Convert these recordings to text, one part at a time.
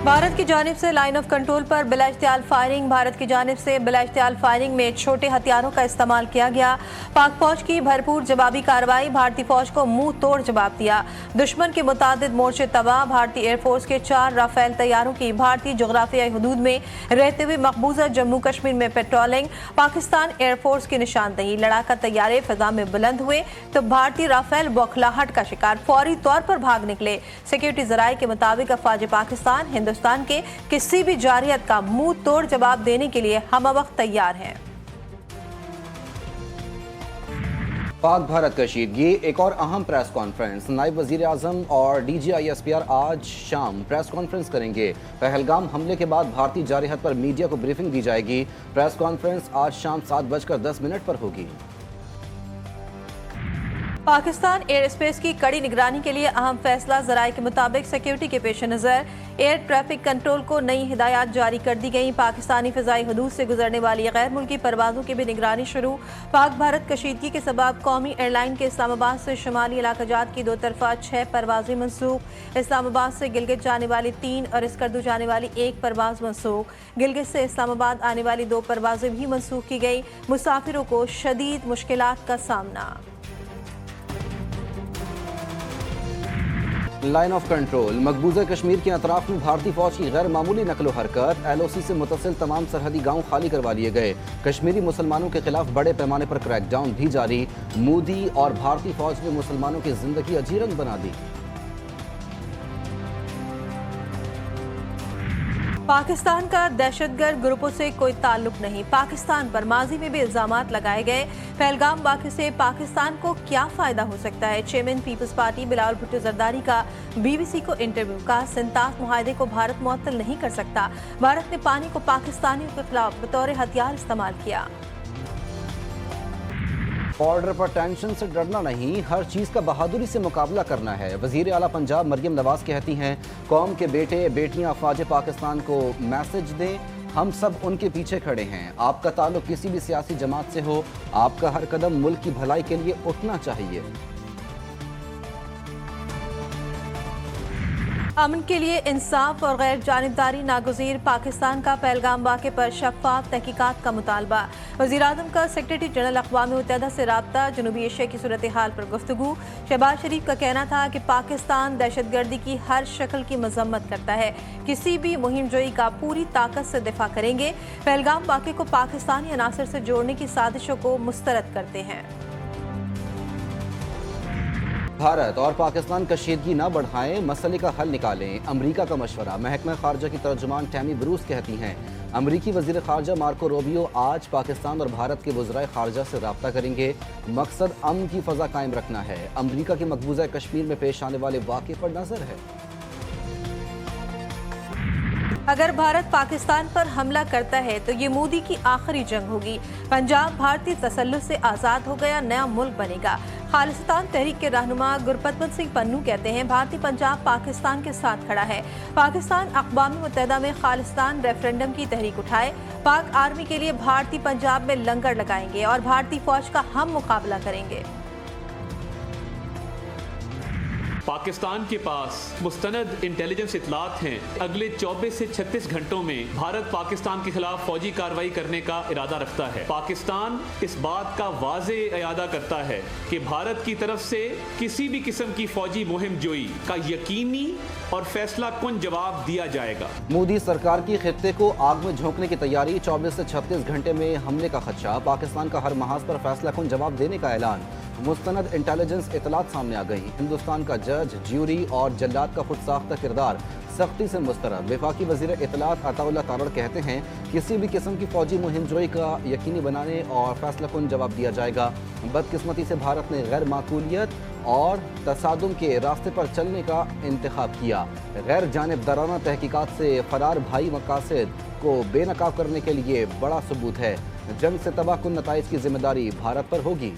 भारत की जानिब से लाइन ऑफ कंट्रोल पर बिलाइश्तियाल फायरिंग। भारत की जानिब से बिलाइश्तियाल फायरिंग में छोटे हथियारों का इस्तेमाल किया गया। पाक फौज की भरपूर जवाबी कार्रवाई। भारतीय फौज को मुंह तोड़ जवाब दिया। दुश्मन के मुतादिद मोर्चे तबाह। भारतीय एयरफोर्स के 4 राफेल तैयारों की भारतीय जोग्राफियाई हदूद में रहते हुए मकबूजा जम्मू कश्मीर में पेट्रोलिंग। पाकिस्तान एयरफोर्स की निशानदेही। लड़ाका तैयारे फिजा में बुलंद हुए तो भारतीय राफेल बौखलाहट का शिकार फौरी तौर पर भाग निकले। सिक्योरिटी जराये के मुताबिक अफवाज पाकिस्तान हिंदुस्तान के किसी भी जारियत का मुंह तोड़ जवाब देने के लिए हमवक्त तैयार हैं। पाक भारत कशीदगी। एक और अहम प्रेस कॉन्फ्रेंस। नायब वजीर आजम और DGISPR आज शाम प्रेस कॉन्फ्रेंस करेंगे। पहलगाम हमले के बाद भारतीय जारहत पर मीडिया को ब्रीफिंग दी जाएगी। प्रेस कॉन्फ्रेंस आज शाम 7:10 पर होगी। पाकिस्तान एयर स्पेस की कड़ी निगरानी के लिए अहम फैसला। जराये के मुताबिक सिक्योरिटी के पेश नज़र एयर ट्रैफिक कंट्रोल को नई हिदायत जारी कर दी गई। पाकिस्तानी फिजाई हदूद से गुजरने वाली गैर मुल्की परवाजों की भी निगरानी शुरू। पाक भारत कशीदगी के सबब कौमी एयरलाइन के इस्लामाबाद से शुमाली इलाका जात की 2 तरफा 6 परवाजें मनसूख। इस्लामाबाद से गिलगित जाने वाली 3 और स्कर्दू जाने वाली 1 परवाज मनसूख। गिलगित से इस्लामाबाद आने वाली 2 परवाजें भी मनसूख की गई। मुसाफिरों को शदीद मुश्किलात का सामना। Line of control. मकबूजा कश्मीर के अतराफ में भारतीय फौज की गैर मामूली नकलो हरकत। LOC से मुतसिल तमाम सरहदी गांव खाली करवा लिए गए। कश्मीरी मुसलमानों के खिलाफ बड़े पैमाने पर क्रैकडाउन भी जारी। मोदी और भारतीय फौज ने मुसलमानों की जिंदगी अजीरन बना दी। पाकिस्तान का दहशतगर्द ग्रुपों से कोई ताल्लुक नहीं। पाकिस्तान पर माजी में भी इल्जामात लगाए गए। पहलगाम वाक़े से पाकिस्तान को क्या फायदा हो सकता है? चेयरमैन पीपल्स पार्टी बिलावल भुट्टो जरदारी का BBC को इंटरव्यू। का सिंतास मुआहदे को भारत मुअत्तल नहीं कर सकता। भारत ने पानी को पाकिस्तानियों के खिलाफ बतौर हथियार इस्तेमाल किया। बॉर्डर पर टेंशन से डरना नहीं, हर चीज का बहादुरी से मुकाबला करना है। वजीर आला पंजाब मरियम नवाज कहती हैं, कौम के बेटे बेटियां अफवाज पाकिस्तान को मैसेज दें, हम सब उनके पीछे खड़े हैं। आपका ताल्लुक किसी भी सियासी जमात से हो, आपका हर कदम मुल्क की भलाई के लिए उठना चाहिए। अमन के लिए इंसाफ और गैर जानिबदारी नागुज़ीर। पाकिस्तान का पहलगाम वाक़े पर शफ़ाफ़ तहकीकात का मुतालबा। वज़ीर-ए-आज़म का सेक्रेटरी जनरल अक़वाम मुत्तहिदा से राब्ता। जनूबी एशिया की सूरत हाल पर गुफ्तगू। शहबाज शरीफ का कहना था कि पाकिस्तान दहशतगर्दी की हर शक्ल की मजम्मत करता है। किसी भी मुहिम जोई का पूरी ताकत से दिफा करेंगे। पहलगाम वाक़े को पाकिस्तानी अनासर से जोड़ने की साजिशों को मुस्तरद करते हैं। भारत और पाकिस्तान कशीदगी न बढ़ाएं, मसले का हल निकालें। अमरीका का मशवरा। महकमा खारजा की तर्जुमान टैमी ब्रूस कहती हैं, अमरीकी वजीर खारजा मार्को रूबियो आज पाकिस्तान और भारत के वज़राए खारजा से रब्ता करेंगे। मकसद अमन की फ़ज़ा कायम रखना है। अमरीका के मकबूजा कश्मीर में पेश आने वाले वाक़े पर नज़र है। अगर भारत पाकिस्तान पर हमला करता है तो ये मोदी की आखिरी जंग होगी। पंजाब भारतीय तसल्लुत से आज़ाद हो गया, नया मुल्क बनेगा। खालिस्तान तहरीक के रहनुमा गुरपतवंत सिंह पन्नू कहते हैं, भारतीय पंजाब पाकिस्तान के साथ खड़ा है। पाकिस्तान अक़वाम मुत्तहिदा में खालिस्तान रेफरेंडम की तहरीक उठाए। पाक आर्मी के लिए भारतीय पंजाब में लंगर लगाएंगे और भारतीय फौज का हम मुकाबला करेंगे। पाकिस्तान के पास मुस्तनद इंटेलिजेंस इतलात हैं, अगले 24 से 36 घंटों में भारत पाकिस्तान के खिलाफ फौजी कार्रवाई करने का इरादा रखता है। पाकिस्तान इस बात का वाज़े इरादा करता है कि भारत की तरफ से किसी भी किस्म की फौजी मुहिम जोई का यकीनी और फैसला कुन जवाब दिया जाएगा। मोदी सरकार की खित्ते को आग में झोंकने की तैयारी। 24 से 36 घंटे में हमले का खदशा। पाकिस्तान का हर महाज पर फैसला कुन जवाब देने का ऐलान। मुस्तनद इंटेलिजेंस इतलात सामने आ गई। हिंदुस्तान का जज, ज्यूरी और जल्लाद का खुद साख्ता किरदार सख्ती से मुस्तरद। वफाकी वज़ीर इतलात अताउल्लाह तारड़ कहते हैं, किसी भी किस्म की फौजी मुहिम जोई का यकीनी बनाने और फैसला कुन जवाब दिया जाएगा। बदकिस्मती से भारत ने गैर माकूलियत और तसादुम के रास्ते पर चलने का इंतखाब किया। गैर जानिबदाराना तहकीकात से फरार भाई मकासद को बेनकाब करने के लिए बड़ा सबूत है। जंग से तबाह कुन नताइज की जिम्मेदारी भारत पर होगी।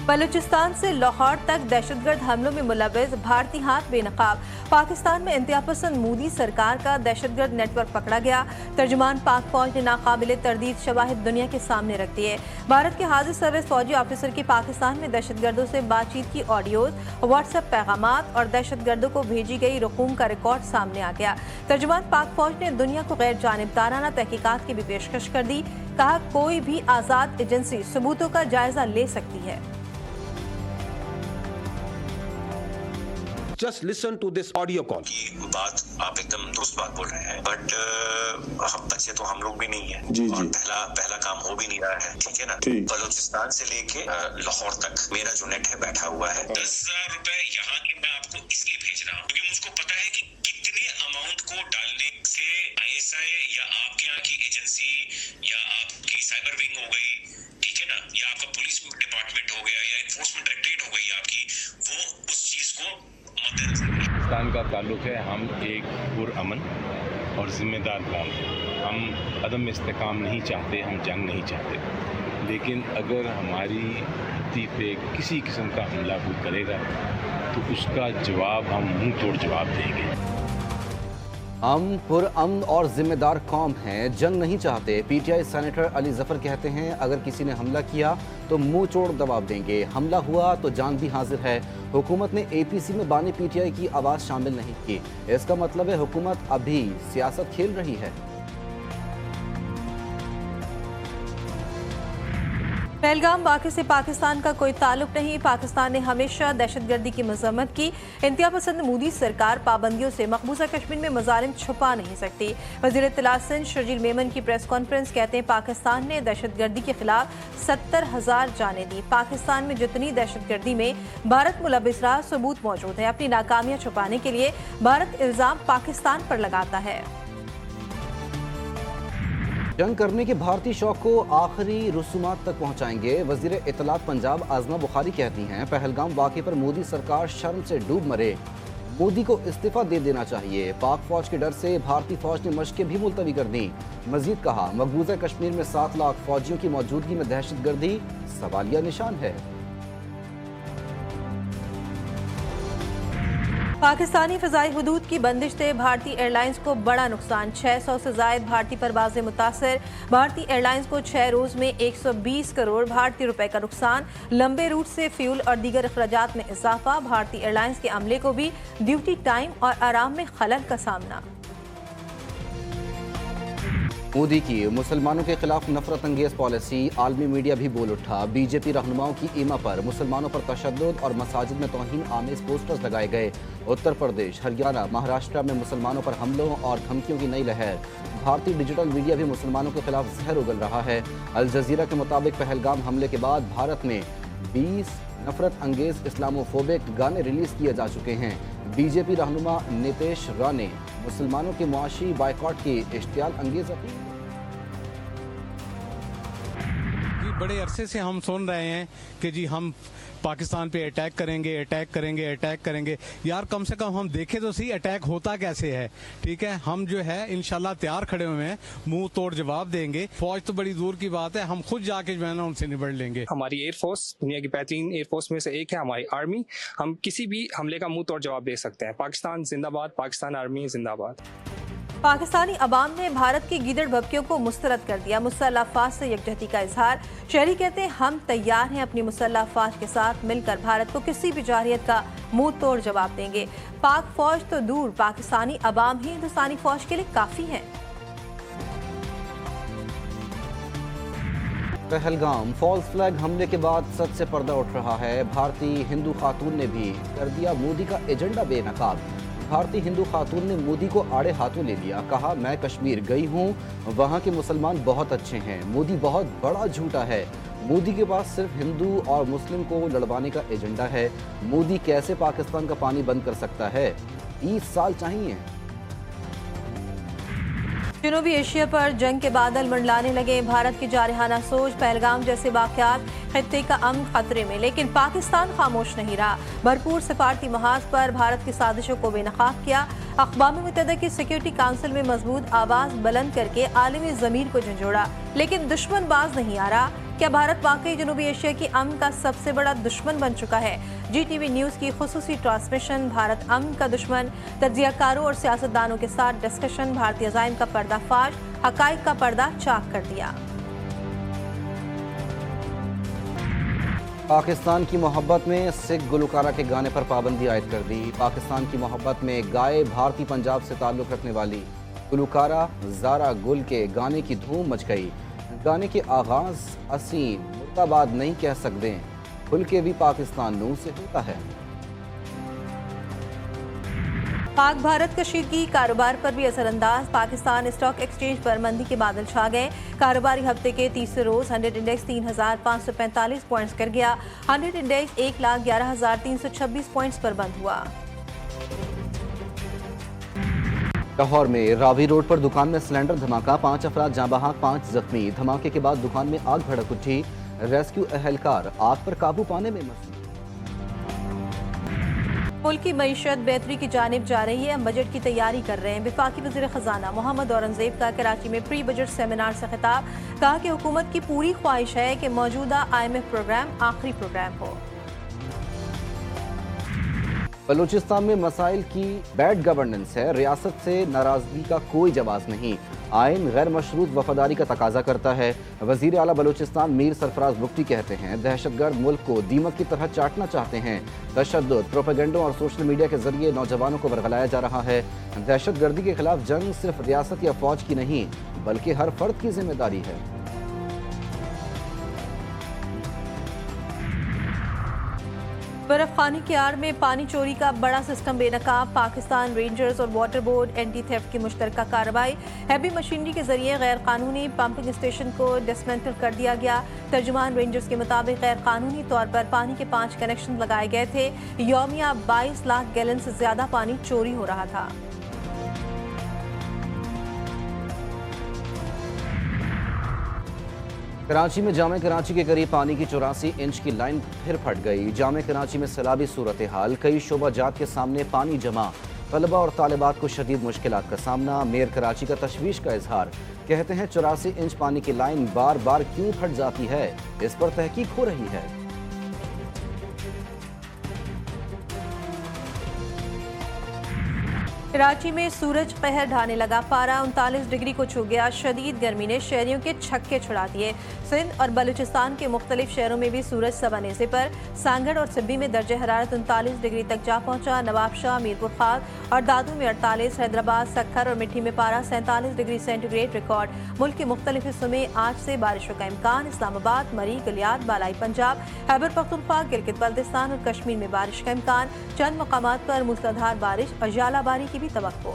बलूचिस्तान से लाहौर तक दहशतगर्द हमलों में मुलव्वस भारतीय हाथ बेनकाब। पाकिस्तान में इंतहा पसंद मोदी सरकार का दहशतगर्द नेटवर्क पकड़ा गया। तर्जुमान पाक फौज ने नाकाबिले तरदीद शवाहिद दुनिया के सामने रख दिए। भारत के हाजिर सर्विस फौजी ऑफिसर की पाकिस्तान में दहशतगर्दों से बातचीत की ऑडियोज, व्हाट्सएप पैगामात और दहशतगर्दों को भेजी गई रकूम का रिकॉर्ड सामने आ गया। तर्जुमान पाक फौज ने दुनिया को गैर जानिबदाराना तहकीकात की भी पेशकश कर दी। कहा, कोई भी आजाद एजेंसी सबूतों का जायजा ले सकती है। Just listen to this audio call. की बात आप एकदम दुरुस्त बात बोल रहे हैं, बट हम बच्चे तो हम लोग भी नहीं है जी, और जी। पहला काम हो भी नहीं रहा है, ठीक है ना। बलूचिस्तान से लेके लाहौर तक मेरा जो नेट है बैठा हुआ है। 10,000 रुपए यहाँ के मैं आपको इसलिए भेज रहा हूँ क्योंकि मुझको पता है कि कितने अमाउंट को डालने से ISI या आपके यहाँ की एजेंसी या आपकी साइबर विंग हो गई, ठीक है ना, या आपका पुलिस डिपार्टमेंट हो गया या इन्फोर्समेंट डायरेक्टरेट हो गई आपकी, वो उस चीज को पाकिस्तान का ताल्लुक है, हम एक पुरअमन और जिम्मेदार कौम हैं। हम अदम इस्तेकाम नहीं चाहते, हम जंग नहीं चाहते, लेकिन अगर हमारी धरती पे किसी किस्म का हमला कोई करेगा तो उसका जवाब हम मुंह तोड़ जवाब देंगे। हम पुरअमन और जिम्मेदार कौम हैं, जंग नहीं चाहते। PTI सेनेटर अली जफर कहते हैं, अगर किसी ने हमला किया तो मुंह तोड़ जवाब देंगे। हमला हुआ तो जान भी हाजिर है। हुकूमत ने APC में बानी PTI की आवाज़ शामिल नहीं की। इसका मतलब है हुकूमत अभी सियासत खेल रही है। पहलगाम वाक़े से पाकिस्तान का कोई ताल्लुक नहीं। पाकिस्तान ने हमेशा दहशतगर्दी की मजम्मत की। इंतहा पसंद मोदी सरकार पाबंदियों से मकबूजा कश्मीर में मजालिम छुपा नहीं सकती। वज़ीर इत्तलात सिंध शर्जील मेमन की प्रेस कॉन्फ्रेंस कहते हैं, पाकिस्तान ने दहशतगर्दी के खिलाफ 70,000 जानें दी। पाकिस्तान में जितनी दहशतगर्दी में भारत मुलव्वस रहा, सबूत मौजूद है। अपनी नाकामियां छुपाने के लिए भारत इल्जाम पाकिस्तान पर लगाता है। जंग करने के भारतीय शौक को आखिरी रसूमात तक पहुंचाएंगे। वजीर इत्तलात पंजाब आज़मा बुखारी कहती हैं, पहलगाम वाक़े पर मोदी सरकार शर्म से डूब मरे। मोदी को इस्तीफा दे देना चाहिए। पाक फौज के डर से भारतीय फौज ने मशकें भी मुलतवी कर दी। मजीद कहा, मकबूजा कश्मीर में 7 लाख फौजियों की मौजूदगी में दहशतगर्दी सवालिया निशान है। पाकिस्तानी फ़िज़ाई हुदूद की बंदिश से भारतीय एयरलाइंस को बड़ा नुकसान। 600 से ज़ायद भारतीय परवाजें मुतासर। भारतीय एयरलाइंस को 6 रोज़ में 120 करोड़ भारतीय रुपए का नुकसान। लंबे रूट से फ्यूल और दीगर अखराजात में इजाफा। भारतीय एयरलाइंस के अमले को भी ड्यूटी टाइम और आराम में खलल का सामना। मोदी की मुसलमानों के खिलाफ नफरत अंगेज पॉलिसी, आलमी मीडिया भी बोल उठा। BJP रहनुमाओं की ईमा पर मुसलमानों पर तशद्दुद और मसाजिद में तौहीन आमेज पोस्टर्स लगाए गए। उत्तर प्रदेश, हरियाणा, महाराष्ट्र में मुसलमानों पर हमलों और धमकियों की नई लहर। भारतीय डिजिटल मीडिया भी मुसलमानों के खिलाफ जहर उगल रहा है। अल जजीरा के मुताबिक पहलगाम हमले के बाद भारत में 20 नफरत अंगेज इस्लामोफोबिक गाने रिलीज किए जा चुके हैं। BJP रहनुमा नीतीश राणे मुसलमानों के मुआशी बायकॉट की इश्तियाल अंगेज अपील। बड़े अरसे से हम सुन रहे हैं कि जी हम पाकिस्तान पे अटैक करेंगे, अटैक करेंगे, अटैक करेंगे। यार कम से कम हम देखें तो सही अटैक होता कैसे है। ठीक है, हम जो है इंशाल्लाह तैयार खड़े हुए हैं, मुंह तोड़ जवाब देंगे। फौज तो बड़ी दूर की बात है, हम खुद जाके जो है ना उनसे निबड़ लेंगे। हमारी एयरफोर्स दुनिया की बेहतरीन एयरफोर्स में से एक है, हमारी आर्मी। हम किसी भी हमले का मुंह तोड़ जवाब दे सकते हैं। पाकिस्तान जिंदाबाद, पाकिस्तान आर्मी जिंदाबाद। पाकिस्तानी अवाम ने भारत की गीदड़ भभकियों को मुस्तरद कर दिया। मुसल्लह अफवाज से यकजहती का इजहार। शहरी कहते हैं, हम तैयार हैं अपनी मुसल्लह अफवाज के साथ मिलकर भारत को किसी भी जारहियत का मुंह तोड़ जवाब देंगे। पाक फौज तो दूर, पाकिस्तानी अवाम ही हिंदुस्तानी फौज के लिए काफी है। पहलगाम फॉल्स फ्लैग हमले के बाद सच से पर्दा उठ रहा है। भारतीय हिंदू खातून ने भी कर दिया मोदी का एजेंडा बेनकाब। भारतीय हिंदू खातून ने मोदी को आड़े हाथों ले लिया। कहा, मैं कश्मीर गई हूँ, वहाँ के मुसलमान बहुत अच्छे हैं। मोदी बहुत बड़ा झूठा है। मोदी के पास सिर्फ हिंदू और मुस्लिम को लड़वाने का एजेंडा है। मोदी कैसे पाकिस्तान का पानी बंद कर सकता है? 30 साल चाहिए। जनूबी एशिया पर जंग के बादल मंडलाने लगे। भारत की जारहाना सोच, पहलगाम जैसे वाक़यात खित्ते का अमन खतरे में, लेकिन पाकिस्तान खामोश नहीं रहा। भरपूर सिफारती महाज पर भारत की साजिशों को बेनकाब किया। अक़वाम मुत्तहिदा की सिक्योरिटी काउंसिल में मजबूत आवाज़ बुलंद करके आलमी ज़मीर को झंझोड़ा, लेकिन दुश्मन बाज नहीं आ रहा। क्या भारत वाकई जनूबी एशिया की अमन का सबसे बड़ा दुश्मन बन चुका है? GTV न्यूज की खुसूसी ट्रांसमिशन भारत अमन का दुश्मन, तज्जियाकारों और सियासतदानों के साथ डिस्कशन, भारतीय अज़ाइम का पर्दाफाश, हकाइक का पर्दा चाक कर दिया। पाकिस्तान की मोहब्बत में सिख गुलकारा के गाने पर पाबंदी आयद कर दी। पाकिस्तान की मोहब्बत में गाए भारतीय पंजाब से ताल्लुक़ रखने वाली गुलकारा ज़ारा गुल के गाने की धूम मच गई। गाने के आगाज़ असी मुर्दाबाद नहीं कह सकते, खुल के भी पाकिस्तान नू से होता है। पाक भारत कशीदगी कारोबार पर भी असरअंदाज, पाकिस्तान स्टॉक एक्सचेंज पर मंदी के बादल छा गए। कारोबारी हफ्ते के तीसरे रोज 100 इंडेक्स 3,545 पॉइंट्स कर गया। 100 इंडेक्स 1,11,326 पॉइंट्स पर बंद हुआ। लाहौर में रावी रोड पर दुकान में सिलेंडर धमाका, 5 अफराद जाँ बहक, 5 जख्मी। धमाके के बाद दुकान में आग भड़क उठी, रेस्क्यू एहलकार आग पर काबू पाने में मसरूफ। मुल्क की मईशत बेहतरी की जानिब जा रही है, हम बजट की तैयारी कर रहे हैं। वफाकी वज़ीर ख़जाना मोहम्मद औरंगज़ेब का कराची में प्री बजट सेमिनार से खिताब, कहा कि हुकूमत की पूरी ख्वाहिश है कि मौजूदा IMF प्रोग्राम आखिरी प्रोग्राम हो। बलूचिस्तान में मसाइल की बैड गवर्नेंस है, रियासत से नाराजगी का कोई जवाब नहीं। आइन गैर मशरूत वफादारी का तकाजा करता है। वजीर आला बलूचिस्तान मीर सरफराज बुख्ती कहते हैं दहशतगर्द मुल्क को दीमक की तरह चाटना चाहते हैं। तशद्दुद, प्रोपेगेंडो और सोशल मीडिया के जरिए नौजवानों को बरगलाया जा रहा है। दहशतगर्दी के खिलाफ जंग सिर्फ रियासत या फौज की नहीं बल्कि हर फर्द की जिम्मेदारी है। बर्फखानी की आड़ में पानी चोरी का बड़ा सिस्टम बेनकाब, पाकिस्तान रेंजर्स और वाटर बोर्ड एंटी थेफ्ट की मुश्तरका कार्रवाई। हैवी मशीनरी के जरिए गैर कानूनी पंपिंग स्टेशन को डिसमेंटल कर दिया गया। तर्जुमान रेंजर्स के मुताबिक गैर कानूनी तौर पर पानी के 5 कनेक्शन लगाए गए थे। यौमिया 22 लाख गैलन से ज्यादा पानी चोरी हो रहा था। कराची में जामे कराची के करीब पानी की 84 इंच की लाइन फिर फट गई। जामे कराची में सैलाबी सूरत हाल, कई शोबा जात के सामने पानी जमा, तलबा और तालिबात को शदीद मुश्किलात का सामना। मेयर कराची का तशवीश का इजहार, कहते हैं 84 इंच पानी की लाइन बार बार क्यों फट जाती है, इस पर तहकीक हो रही है। कराची में सूरज कहर ढाने लगा, पारा 39 डिग्री को छू गया। शदीद गर्मी ने शहरियों के छक्के छुड़ा दिए। सिंध और बलूचिस्तान के मुख्तलिफ शहरों में भी सूरज सवानेज़े पर। सांगड़ और सिब्बी में दर्जे हरारत 39 डिग्री तक जा पहुंचा। नवाबशाह, मीरपुर खास और दादू में 48, हैदराबाद, सक्खर और मिट्टी में पारा 47 डिग्री सेंटीग्रेड रिकॉर्ड। मुल्क के मुख्तलिफ हिस्सों में आज से बारिशों का इम्कान। इस्लामाबाद, मरी, गलियात, बालाई पंजाब, खैबर पख्तूनख्वा, गिलगित बल्तिस्तान और कश्मीर में बारिश का इम्कान। चंद मकामात पर मूसलाधार बारिश और जालाबारी की भी तवक्को।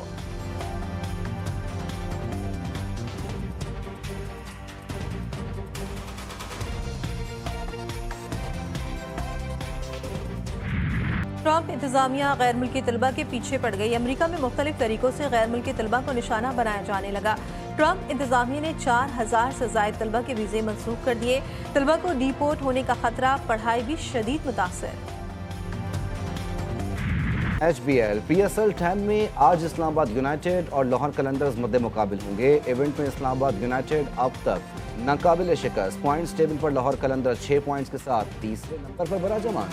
ट्रंप इंतजामिया गैर मुल्की तलबा के पीछे पड़ गई। अमेरिका में मुख्तलिफ तरीकों से गैर मुल्की तलबा को निशाना बनाया जाने लगा। ट्रंप इंतजामिया ने 4000 से जायद तलबा के वीजे मनसूख कर दिए। तलबा को डिपोर्ट होने का खतरा, पढ़ाई भी शदीद मुतासर। HBL PSL 10 में आज इस्लामाबाद यूनाइटेड और लाहौर कलंदर्स मुद्दे मुकाबिल होंगे। इवेंट में इस्लामाबाद यूनाइटेड अब तक नाकाबिल शिकस्त, पॉइंट्स टेबल पर लाहौर कलंदर्स 6 पॉइंट्स के साथ तीसरे नंबर पर बराजमान।